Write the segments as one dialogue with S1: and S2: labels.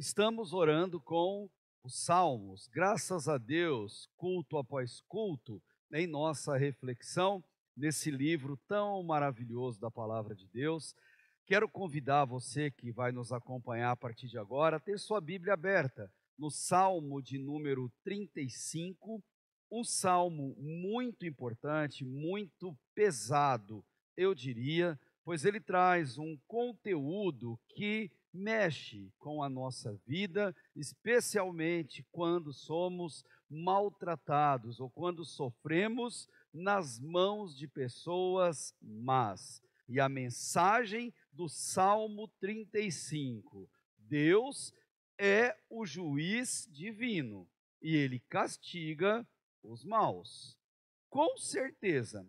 S1: Estamos orando com os Salmos, graças a Deus, culto após culto, em nossa reflexão nesse livro tão maravilhoso da Palavra de Deus. Quero convidar você que vai nos acompanhar a partir de agora a ter sua Bíblia aberta no Salmo de número 35, um salmo muito importante, muito pesado, eu diria, pois ele traz um conteúdo que mexe com a nossa vida, especialmente quando somos maltratados ou quando sofremos nas mãos de pessoas más. E a mensagem do Salmo 35: Deus é o juiz divino e ele castiga os maus. Com certeza,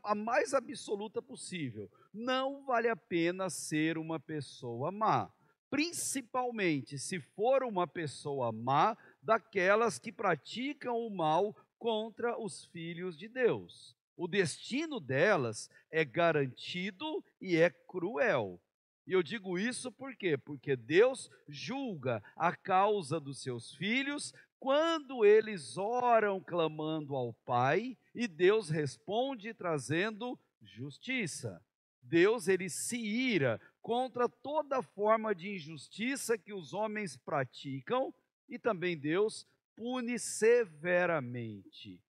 S1: a mais absoluta possível, não vale a pena ser uma pessoa má, principalmente se for uma pessoa má, daquelas que praticam o mal contra os filhos de Deus. O destino delas é garantido e é cruel. E eu digo isso por quê? Porque Deus julga a causa dos seus filhos quando eles oram clamando ao Pai, e Deus responde trazendo justiça. Deus, ele se ira contra toda forma de injustiça que os homens praticam, e também Deus pune severamente.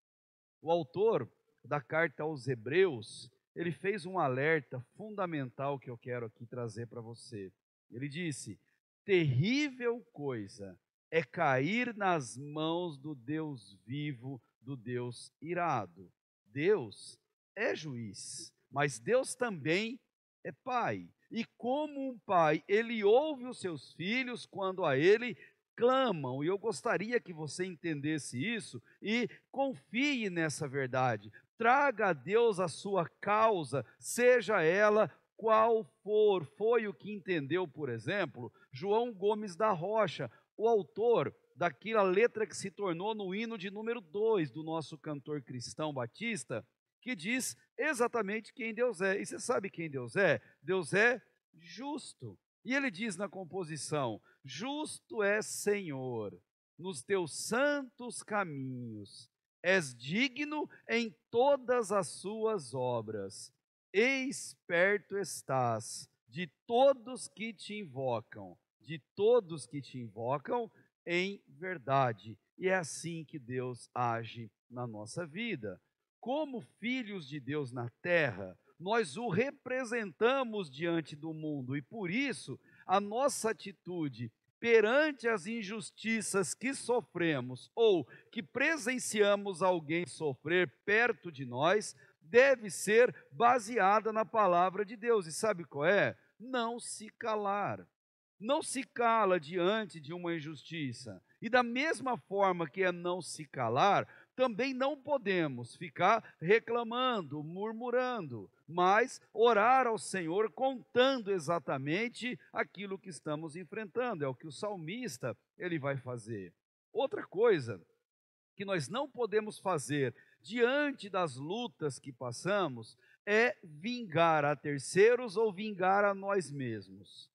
S1: O autor da carta aos Hebreus, ele fez um alerta fundamental que eu quero aqui trazer para você. Ele disse: terrível coisa é cair nas mãos do Deus vivo, do Deus irado. Deus é juiz, mas Deus também é pai. E como um pai, ele ouve os seus filhos quando a ele clamam, e eu gostaria que você entendesse isso e confie nessa verdade. Traga a Deus a sua causa, seja ela qual for. Foi o que entendeu, por exemplo, João Gomes da Rocha, o autor daquela letra que se tornou no hino de número 2 do nosso cantor cristão batista, que diz exatamente quem Deus é. E você sabe quem Deus é? Deus é justo. E ele diz na composição: justo és, Senhor, nos teus santos caminhos, és digno em todas as suas obras, esperto estás de todos que te invocam, de todos que te invocam em verdade. E é assim que Deus age na nossa vida. Como filhos de Deus na terra, nós o representamos diante do mundo, e por isso a nossa atitude perante as injustiças que sofremos ou que presenciamos alguém sofrer perto de nós deve ser baseada na palavra de Deus. E sabe qual é? Não se calar. Não se cala diante de uma injustiça. E da mesma forma que é não se calar, também não podemos ficar reclamando, murmurando, mas orar ao Senhor contando exatamente aquilo que estamos enfrentando. É o que o salmista ele vai fazer. Outra coisa que nós não podemos fazer diante das lutas que passamos é vingar a terceiros ou vingar a nós mesmos,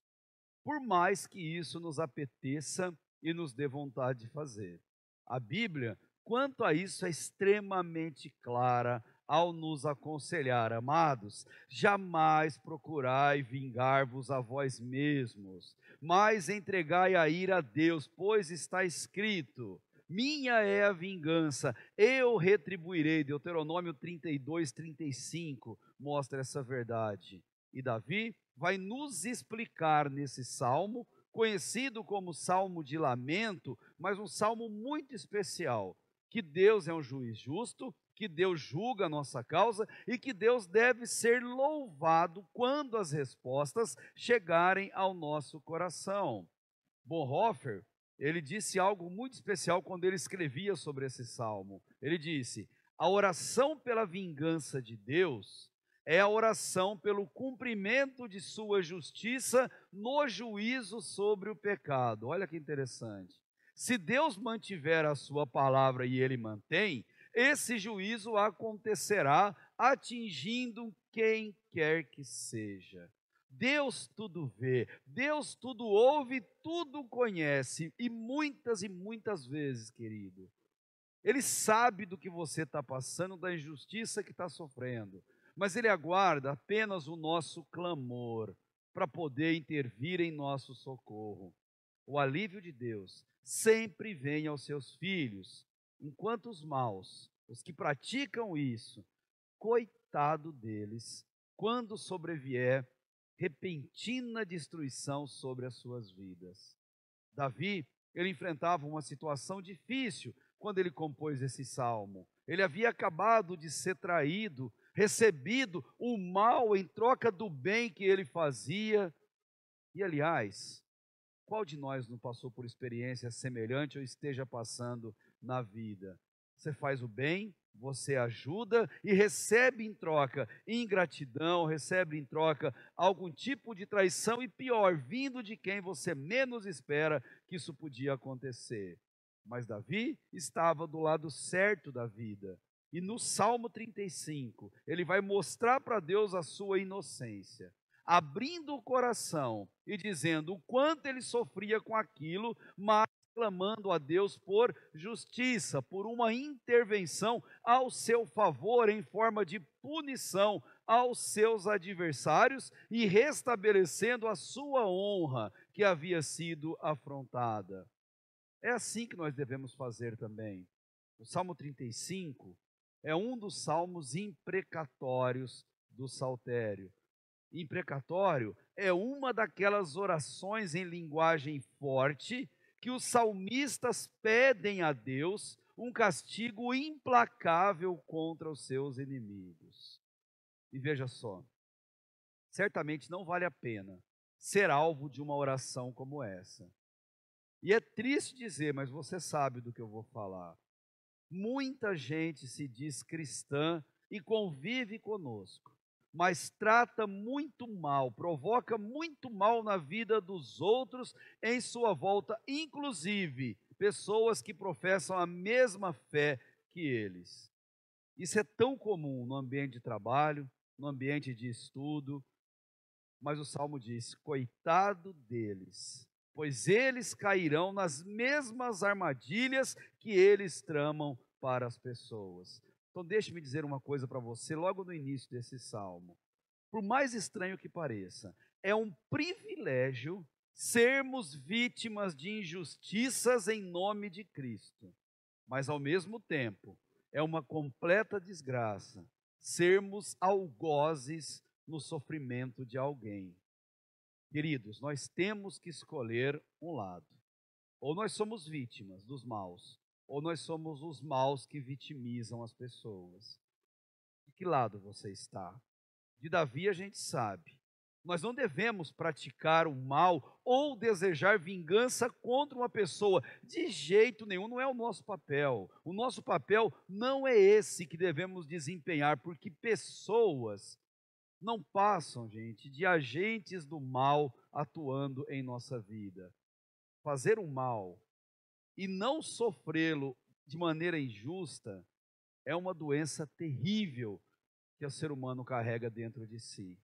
S1: por mais que isso nos apeteça e nos dê vontade de fazer. A Bíblia, quanto a isso, é extremamente clara ao nos aconselhar: amados, jamais procurai vingar-vos a vós mesmos, mas entregai a ira a Deus, pois está escrito: minha é a vingança, eu retribuirei. Deuteronômio 32, 35 mostra essa verdade. E Davi vai nos explicar nesse salmo, conhecido como Salmo de Lamento, mas um salmo muito especial, que Deus é um juiz justo, que Deus julga a nossa causa e que Deus deve ser louvado quando as respostas chegarem ao nosso coração. Bonhoeffer, ele disse algo muito especial quando ele escrevia sobre esse salmo. Ele disse: a oração pela vingança de Deus é a oração pelo cumprimento de sua justiça no juízo sobre o pecado. Olha que interessante. Se Deus mantiver a sua palavra e ele mantém, esse juízo acontecerá atingindo quem quer que seja. Deus tudo vê, Deus tudo ouve, tudo conhece, e muitas vezes, querido, Ele sabe do que você está passando, da injustiça que está sofrendo, mas Ele aguarda apenas o nosso clamor para poder intervir em nosso socorro. O alívio de Deus sempre vem aos seus filhos, enquanto os maus, os que praticam isso, coitado deles, quando sobrevier repentina destruição sobre as suas vidas. Davi, ele enfrentava uma situação difícil quando ele compôs esse salmo. Ele havia acabado de ser traído, recebido o mal em troca do bem que ele fazia. E, aliás, qual de nós não passou por experiência semelhante ou esteja passando na vida? Você faz o bem, você ajuda e recebe em troca ingratidão, recebe em troca algum tipo de traição e pior, vindo de quem você menos espera que isso podia acontecer. Mas Davi estava do lado certo da vida. E no Salmo 35, ele vai mostrar para Deus a sua inocência, abrindo o coração e dizendo o quanto ele sofria com aquilo, mas clamando a Deus por justiça, por uma intervenção ao seu favor em forma de punição aos seus adversários e restabelecendo a sua honra que havia sido afrontada. É assim que nós devemos fazer também. O Salmo 35 é um dos salmos imprecatórios do saltério. Imprecatório é uma daquelas orações em linguagem forte que os salmistas pedem a Deus um castigo implacável contra os seus inimigos. E veja só, certamente não vale a pena ser alvo de uma oração como essa. E é triste dizer, mas você sabe do que eu vou falar. Muita gente se diz cristã e convive conosco, mas trata muito mal, provoca muito mal na vida dos outros em sua volta, inclusive pessoas que professam a mesma fé que eles. Isso é tão comum no ambiente de trabalho, no ambiente de estudo, mas o Salmo diz: coitado deles, pois eles cairão nas mesmas armadilhas que eles tramam para as pessoas. Então deixe-me dizer uma coisa para você logo no início desse salmo. Por mais estranho que pareça, é um privilégio sermos vítimas de injustiças em nome de Cristo. Mas ao mesmo tempo, é uma completa desgraça sermos algozes no sofrimento de alguém. Queridos, nós temos que escolher um lado. Ou nós somos vítimas dos maus, ou nós somos os maus que vitimizam as pessoas. De que lado você está? De Davi a gente sabe. Nós não devemos praticar o mal ou desejar vingança contra uma pessoa. De jeito nenhum, não é o nosso papel. O nosso papel não é esse que devemos desempenhar, porque pessoas não passam, gente, de agentes do mal atuando em nossa vida. Fazer o mal e não sofrê-lo de maneira injusta é uma doença terrível que o ser humano carrega dentro de si.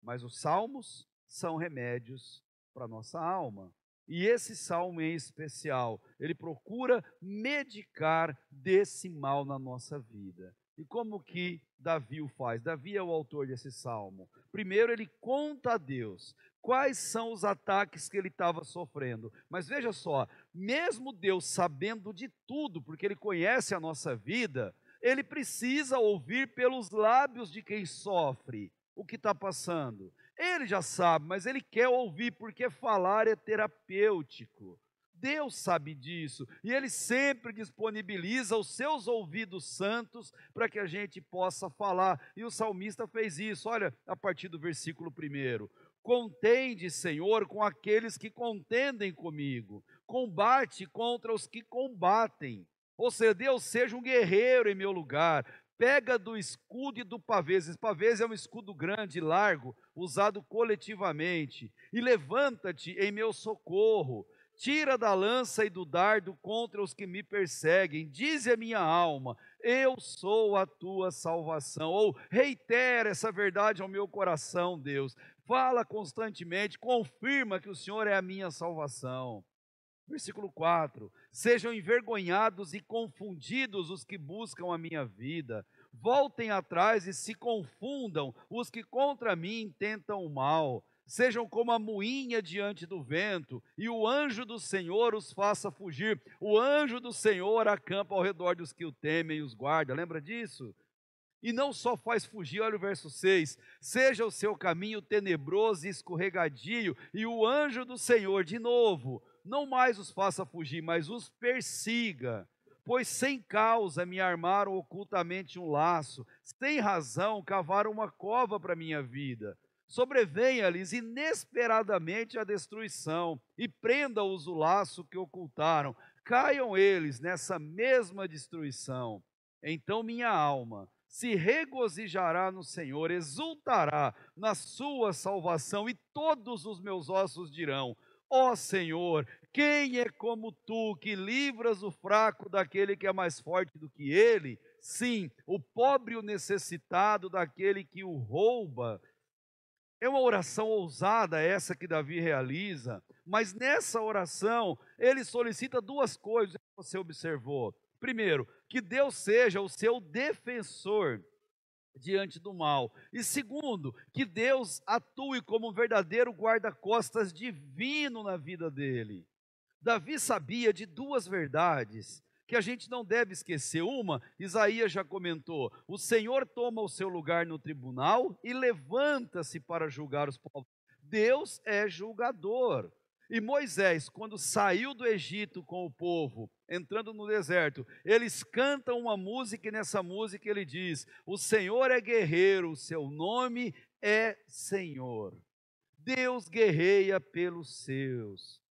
S1: Mas os salmos são remédios para a nossa alma. E esse salmo em especial, ele procura medicar desse mal na nossa vida. E como que Davi o faz? Davi é o autor desse salmo. Primeiro ele conta a Deus quais são os ataques que ele estava sofrendo. Mas veja só, mesmo Deus sabendo de tudo, porque ele conhece a nossa vida, ele precisa ouvir pelos lábios de quem sofre o que está passando. Ele já sabe, mas ele quer ouvir, porque falar é terapêutico. Deus sabe disso, e Ele sempre disponibiliza os seus ouvidos santos para que a gente possa falar, e o salmista fez isso, olha, a partir do versículo 1, contende, Senhor, com aqueles que contendem comigo, combate contra os que combatem, ou seja, Deus seja um guerreiro em meu lugar, pega do escudo e do pavês. Esse pavês é um escudo grande e largo, usado coletivamente, e levanta-te em meu socorro, tira da lança e do dardo contra os que me perseguem, dize a minha alma, eu sou a tua salvação. Ou reitera essa verdade ao meu coração, Deus. Fala constantemente, confirma que o Senhor é a minha salvação. Versículo 4: sejam envergonhados e confundidos os que buscam a minha vida, voltem atrás e se confundam os que contra mim intentam o mal, sejam como a moinha diante do vento, e o anjo do Senhor os faça fugir. O anjo do Senhor acampa ao redor dos que o temem e os guarda, lembra disso? E não só faz fugir, olha o verso 6, seja o seu caminho tenebroso e escorregadio, e o anjo do Senhor, de novo, não mais os faça fugir, mas os persiga. Pois sem causa me armaram ocultamente um laço, sem razão cavaram uma cova para minha vida. Sobrevenha-lhes inesperadamente a destruição, e prenda-os o laço que ocultaram, caiam eles nessa mesma destruição. Então minha alma se regozijará no Senhor, exultará na sua salvação, e todos os meus ossos dirão: ó Senhor, quem é como tu, que livras o fraco daquele que é mais forte do que ele? Sim, o pobre e o necessitado daquele que o rouba. É uma oração ousada essa que Davi realiza, mas nessa oração ele solicita duas coisas que você observou. Primeiro, que Deus seja o seu defensor diante do mal. E segundo, que Deus atue como um verdadeiro guarda-costas divino na vida dele. Davi sabia de duas verdades que a gente não deve esquecer. Uma, Isaías já comentou: o Senhor toma o seu lugar no tribunal e levanta-se para julgar os povos. Deus é julgador. E Moisés, quando saiu do Egito com o povo, entrando no deserto, eles cantam uma música, e nessa música ele diz: o Senhor é guerreiro, o seu nome é Senhor. Deus guerreia pelos seus.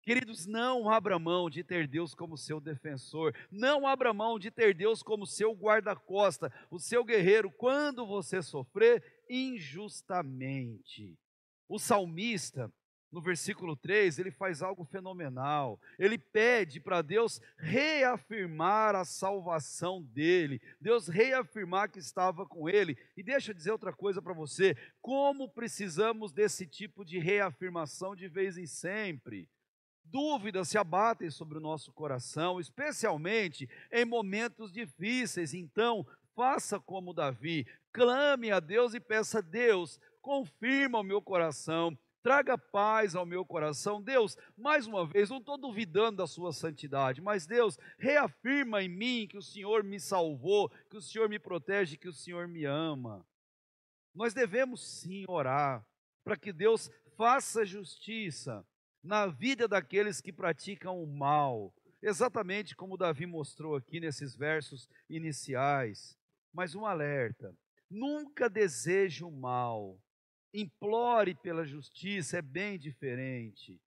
S1: Queridos, não abra mão de ter Deus como seu defensor, não abra mão de ter Deus como seu guarda-costa, o seu guerreiro, quando você sofrer injustamente. O salmista, no versículo 3, ele faz algo fenomenal. Ele pede para Deus reafirmar a salvação dele, Deus reafirmar que estava com ele. E deixa eu dizer outra coisa para você: como precisamos desse tipo de reafirmação de vez em sempre. Dúvidas se abatem sobre o nosso coração, especialmente em momentos difíceis. Então, faça como Davi, clame a Deus e peça: Deus, confirma o meu coração, traga paz ao meu coração. Deus, mais uma vez, não estou duvidando da sua santidade, mas Deus, reafirma em mim que o Senhor me salvou, que o Senhor me protege, que o Senhor me ama. Nós devemos sim orar para que Deus faça justiça na vida daqueles que praticam o mal, exatamente como Davi mostrou aqui nesses versos iniciais. Mas um alerta: nunca deseje o mal, implore pela justiça, é bem diferente.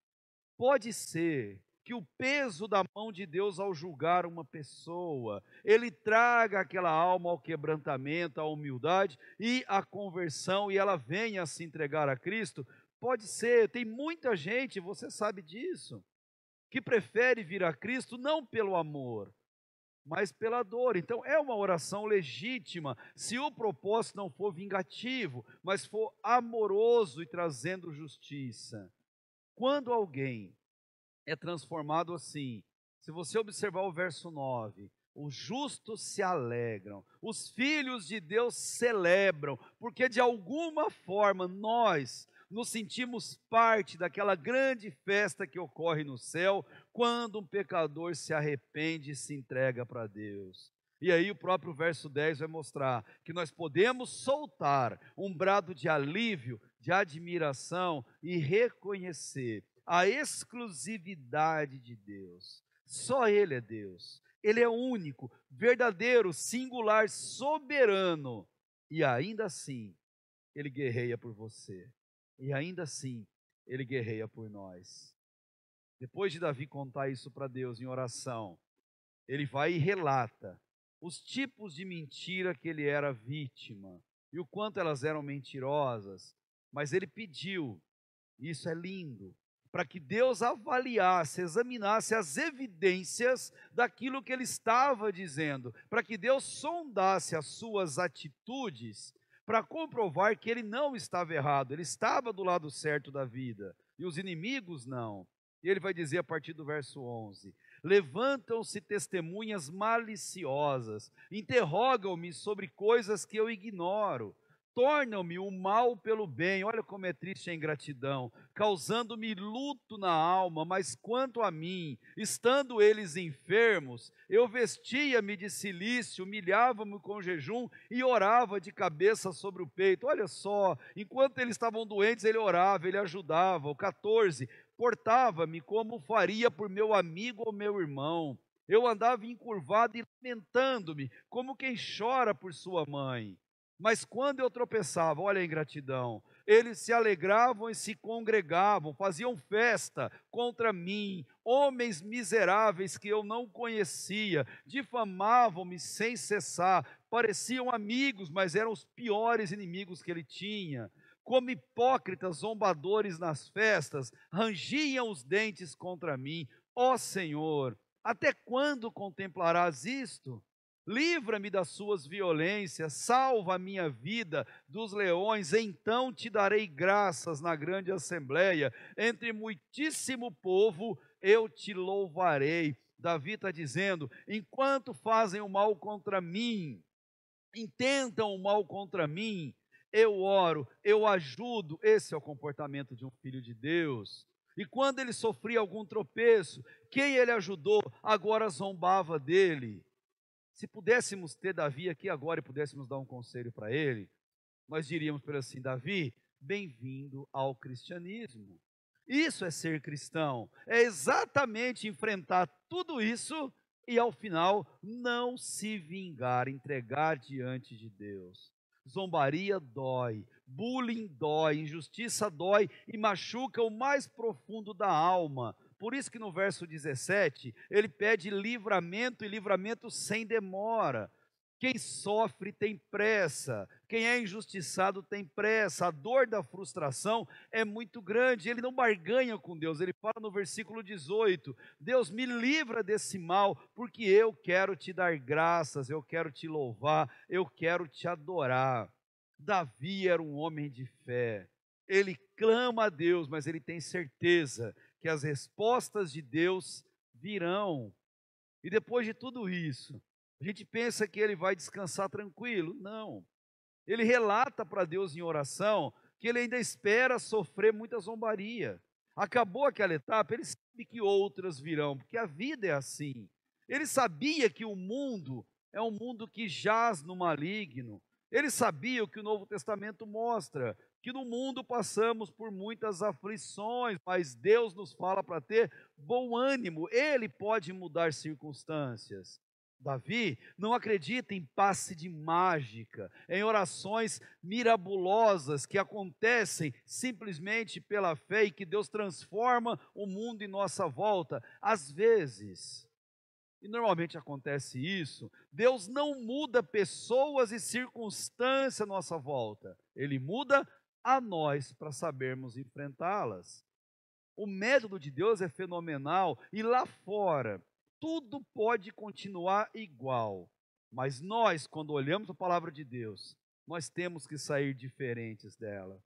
S1: Pode ser que o peso da mão de Deus ao julgar uma pessoa, ele traga aquela alma ao quebrantamento, à humildade e à conversão, e ela venha a se entregar a Cristo. Pode ser, tem muita gente, você sabe disso, que prefere vir a Cristo não pelo amor, mas pela dor. Então é uma oração legítima, se o propósito não for vingativo, mas for amoroso e trazendo justiça. Quando alguém é transformado assim, se você observar o verso 9, os justos se alegram, os filhos de Deus celebram, porque de alguma forma nós nos sentimos parte daquela grande festa que ocorre no céu, quando um pecador se arrepende e se entrega para Deus. E aí o próprio verso 10 vai mostrar que nós podemos soltar um brado de alívio, de admiração e reconhecer a exclusividade de Deus. Só Ele é Deus. Ele é único, verdadeiro, singular, soberano. E ainda assim, Ele guerreia por você. E ainda assim, Ele guerreia por nós. Depois de Davi contar isso para Deus em oração, ele vai e relata os tipos de mentira que ele era vítima e o quanto elas eram mentirosas. Mas ele pediu, e isso é lindo, para que Deus avaliasse, examinasse as evidências daquilo que ele estava dizendo, para que Deus sondasse as suas atitudes, para comprovar que ele não estava errado, ele estava do lado certo da vida, e os inimigos não. E ele vai dizer a partir do verso 11: levantam-se testemunhas maliciosas, interrogam-me sobre coisas que eu ignoro, tornam-me o mal pelo bem. Olha como é triste a ingratidão, causando-me luto na alma. Mas quanto a mim, estando eles enfermos, eu vestia-me de cilício, humilhava-me com jejum e orava de cabeça sobre o peito. Olha só, enquanto eles estavam doentes, ele orava, ele ajudava. O 14, portava-me como faria por meu amigo ou meu irmão. Eu andava encurvado e lamentando-me, como quem chora por sua mãe. Mas quando eu tropeçava, olha a ingratidão, eles se alegravam e se congregavam, faziam festa contra mim, homens miseráveis que eu não conhecia, difamavam-me sem cessar, pareciam amigos, mas eram os piores inimigos que ele tinha. Como hipócritas zombadores nas festas, rangiam os dentes contra mim. Ó Senhor, até quando contemplarás isto? Livra-me das suas violências, salva a minha vida dos leões, então te darei graças na grande assembleia, entre muitíssimo povo eu te louvarei. Davi está dizendo: enquanto fazem o mal contra mim, intentam o mal contra mim, eu oro, eu ajudo. Esse é o comportamento de um filho de Deus. E quando ele sofria algum tropeço, quem ele ajudou agora zombava dele. Se pudéssemos ter Davi aqui agora e pudéssemos dar um conselho para ele, nós diríamos para ele assim: Davi, bem-vindo ao cristianismo. Isso é ser cristão, é exatamente enfrentar tudo isso e ao final não se vingar, entregar diante de Deus. Zombaria dói, bullying dói, injustiça dói e machuca o mais profundo da alma. Por isso que no verso 17, ele pede livramento, e livramento sem demora. Quem sofre tem pressa, quem é injustiçado tem pressa, a dor da frustração é muito grande. Ele não barganha com Deus, ele fala no versículo 18: Deus, me livra desse mal, porque eu quero te dar graças, eu quero te louvar, eu quero te adorar. Davi era um homem de fé, ele clama a Deus, mas ele tem certeza que as respostas de Deus virão. E depois de tudo isso, a gente pensa que ele vai descansar tranquilo. Não. Ele relata para Deus em oração que ele ainda espera sofrer muita zombaria. Acabou aquela etapa, ele sabe que outras virão, porque a vida é assim. Ele sabia que o mundo é um mundo que jaz no maligno. Ele sabia o que o Novo Testamento mostra, que no mundo passamos por muitas aflições, mas Deus nos fala para ter bom ânimo, Ele pode mudar circunstâncias. Davi não acredita em passe de mágica, em orações mirabolosas que acontecem simplesmente pela fé e que Deus transforma o mundo em nossa volta. Às vezes, e normalmente acontece isso, Deus não muda pessoas e circunstâncias à nossa volta, Ele muda a nós para sabermos enfrentá-las. O método de Deus é fenomenal e lá fora tudo pode continuar igual, mas nós, quando olhamos a palavra de Deus, nós temos que sair diferentes dela.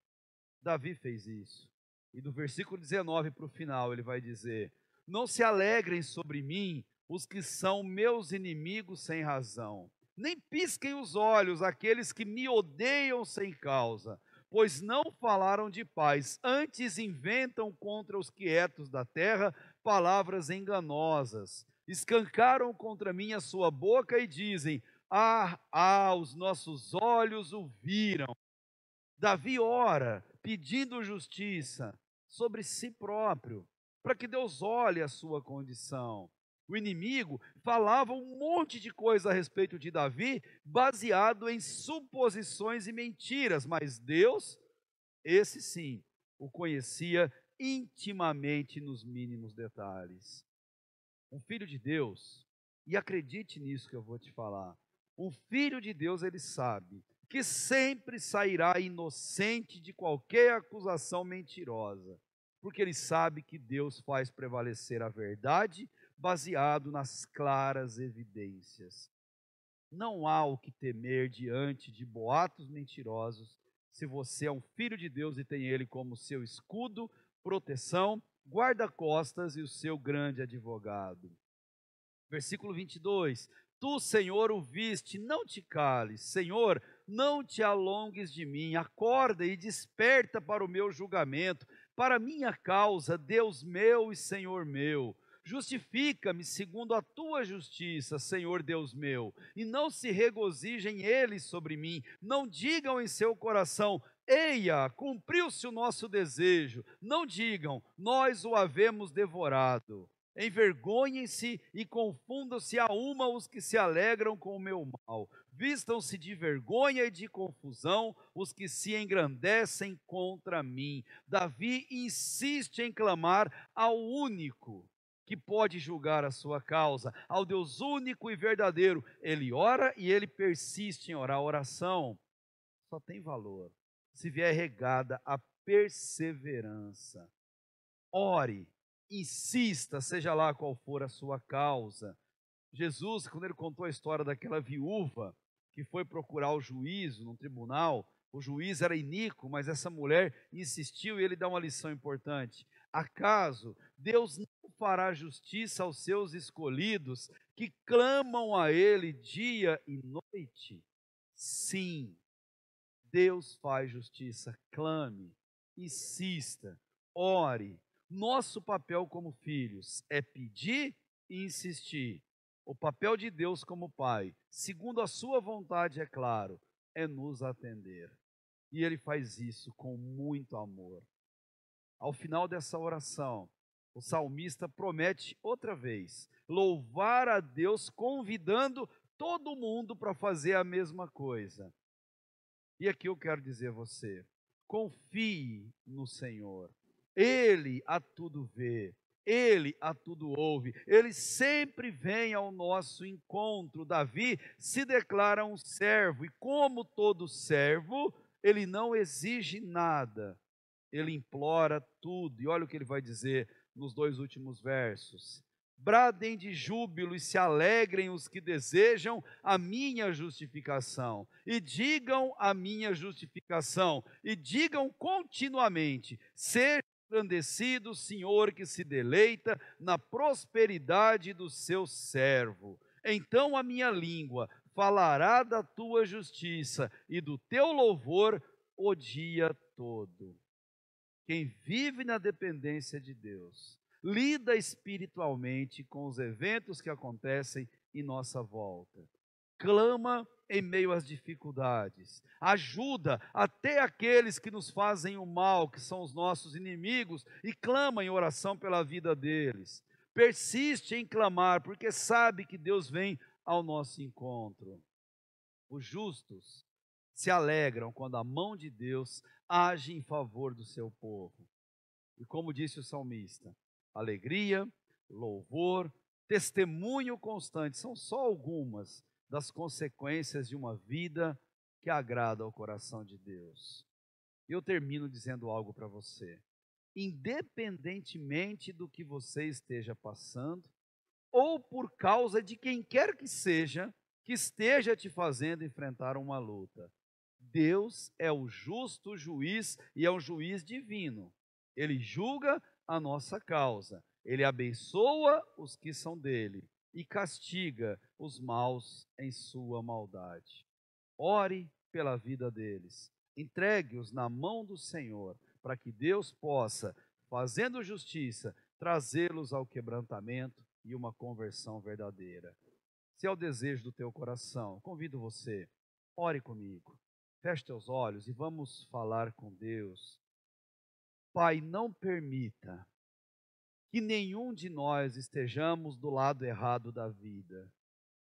S1: Davi fez isso. E do versículo 19 para o final ele vai dizer: não se alegrem sobre mim os que são meus inimigos sem razão, nem pisquem os olhos aqueles que me odeiam sem causa, pois não falaram de paz, antes inventam contra os quietos da terra palavras enganosas. Escancaram contra mim a sua boca e dizem: os nossos olhos o viram. Davi ora, pedindo justiça sobre si próprio, para que Deus olhe a sua condição. O inimigo falava um monte de coisa a respeito de Davi, baseado em suposições e mentiras, mas Deus, esse sim, o conhecia intimamente nos mínimos detalhes. Um filho de Deus, e acredite nisso que eu vou te falar, um filho de Deus, ele sabe que sempre sairá inocente de qualquer acusação mentirosa, porque ele sabe que Deus faz prevalecer a verdade baseado nas claras evidências. Não há o que temer diante de boatos mentirosos, se você é um filho de Deus e tem Ele como seu escudo, proteção, guarda-costas e o seu grande advogado. Versículo 22. Tu, Senhor, o viste, não te cales. Senhor, não te alongues de mim. Acorda e desperta para o meu julgamento, para a minha causa, Deus meu e Senhor meu. Justifica-me segundo a tua justiça, Senhor Deus meu, e não se regozijem eles sobre mim. Não digam em seu coração: eia, cumpriu-se o nosso desejo. Não digam: nós o havemos devorado. Envergonhem-se e confundam-se a uma os que se alegram com o meu mal. Vistam-se de vergonha e de confusão os que se engrandecem contra mim. Davi insiste em clamar ao único que pode julgar a sua causa, ao Deus único e verdadeiro. Ele ora e ele persiste em orar. A oração só tem valor se vier regada a perseverança. Ore, insista, seja lá qual for a sua causa. Jesus, quando ele contou a história daquela viúva que foi procurar o juízo no tribunal, o juiz era iníquo, mas essa mulher insistiu e ele dá uma lição importante. Acaso Deus não fará justiça aos seus escolhidos que clamam a Ele dia e noite? Sim, Deus faz justiça. Clame, insista, ore. Nosso papel como filhos é pedir e insistir. O papel de Deus como Pai, segundo a sua vontade, é claro, é nos atender. E Ele faz isso com muito amor. Ao final dessa oração, o salmista promete outra vez louvar a Deus, convidando todo mundo para fazer a mesma coisa. E aqui eu quero dizer a você: confie no Senhor. Ele a tudo vê, Ele a tudo ouve, Ele sempre vem ao nosso encontro. Davi se declara um servo, e como todo servo, ele não exige nada, ele implora tudo. E olha o que ele vai dizer nos 2 últimos versos: bradem de júbilo e se alegrem os que desejam a minha justificação, e digam a minha justificação, e digam continuamente: seja engrandecido o Senhor que se deleita na prosperidade do seu servo. Então a minha língua falará da tua justiça e do teu louvor o dia todo. Quem vive na dependência de Deus, lida espiritualmente com os eventos que acontecem em nossa volta, clama em meio às dificuldades, ajuda até aqueles que nos fazem o mal, que são os nossos inimigos, e clama em oração pela vida deles. Persiste em clamar, porque sabe que Deus vem ao nosso encontro. Os justos se alegram quando a mão de Deus age em favor do seu povo. E como disse o salmista, alegria, louvor, testemunho constante são só algumas das consequências de uma vida que agrada ao coração de Deus. E eu termino dizendo algo para você: independentemente do que você esteja passando, ou por causa de quem quer que seja que esteja te fazendo enfrentar uma luta, Deus é o justo juiz e é um juiz divino. Ele julga a nossa causa, Ele abençoa os que são dele e castiga os maus em sua maldade. Ore pela vida deles, entregue-os na mão do Senhor, para que Deus possa, fazendo justiça, trazê-los ao quebrantamento e uma conversão verdadeira. Se é o desejo do teu coração, convido você, ore comigo. Feche teus olhos e vamos falar com Deus. Pai, não permita que nenhum de nós estejamos do lado errado da vida.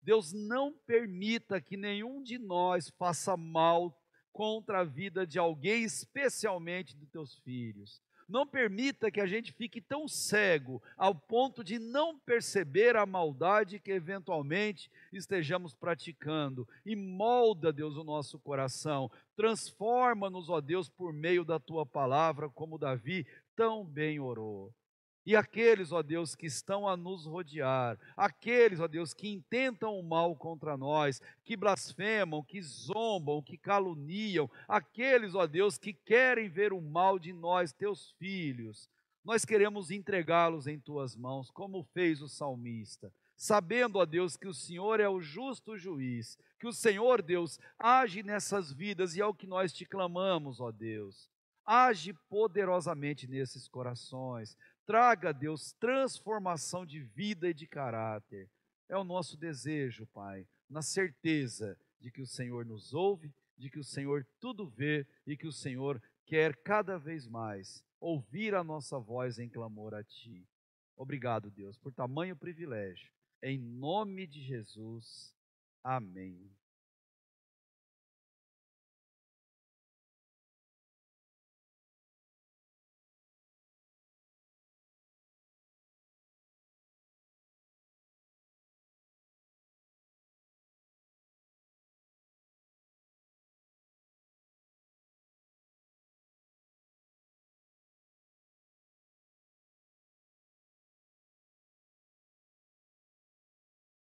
S1: Deus, não permita que nenhum de nós faça mal contra a vida de alguém, especialmente dos teus filhos. Não permita que a gente fique tão cego ao ponto de não perceber a maldade que eventualmente estejamos praticando. E molda, Deus, o nosso coração. Transforma-nos, ó Deus, por meio da tua palavra, como Davi tão bem orou. E aqueles, ó Deus, que estão a nos rodear, aqueles, ó Deus, que intentam o mal contra nós, que blasfemam, que zombam, que caluniam, aqueles, ó Deus, que querem ver o mal de nós, teus filhos, nós queremos entregá-los em tuas mãos, como fez o salmista, sabendo, ó Deus, que o Senhor é o justo juiz, que o Senhor, Deus, age nessas vidas e é o que nós te clamamos, ó Deus. Age poderosamente nesses corações. Traga, Deus, transformação de vida e de caráter. É o nosso desejo, Pai, na certeza de que o Senhor nos ouve, de que o Senhor tudo vê e que o Senhor quer cada vez mais ouvir a nossa voz em clamor a Ti. Obrigado, Deus, por tamanho privilégio. Em nome de Jesus. Amém.